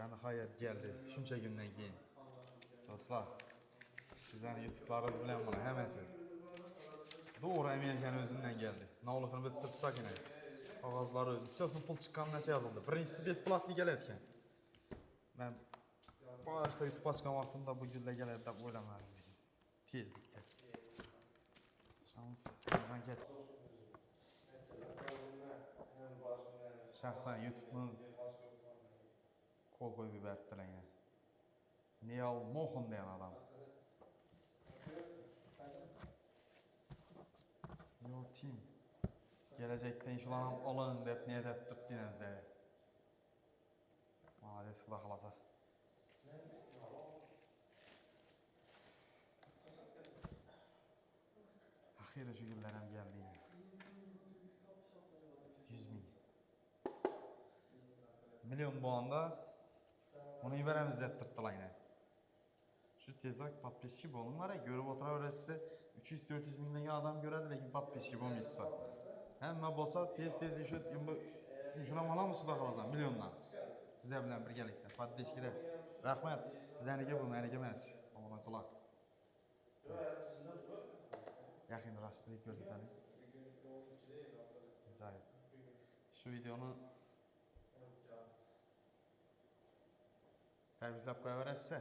Ben hayat geldi. Şunca gündən keyin. Dostlar, sizlərin YouTube'larınız bilən bana həməsi. Doğru Amerikanın özündən geldi. Ne olurunu bir tıpsak yine. Ağızları, bütçesinin pul çıkan neçə yazıldı. Birincisi besplatlı gələdikən. Ben başta YouTube açqan vaxtında bu güllə gələdi də oylamalıyım dedim. Tezlikdə. Şans, can get. Şəxsən YouTube'un kol koyup biberttiler yine. Neal Mohon diyen adam. Your team. Gelecekten şulanam alın deyip niye de tuttu yine bize. Maalesef kulak alasa. Ahire şu güllerim geldi yine. 100 bin. Milyon bu anda onu iberemiz de tuttular yine. Şu tezrak patpeşi olun var ya, görüp oturabilirse 300-400 binden adam görədir, lakin patpeşi olmuşsa. Həmmə bolsa tez şuna mala mı suda qalacaq milyondan. Sizə bilən bir gəlikdə, patpeşikdə. Rəhmət, sizənigə bu, mənigə məniz. Oğlancılar. Yaxın rastlayıb görsətəlim. Zayıf. Şu videonu təbrikləb qoya verəsə.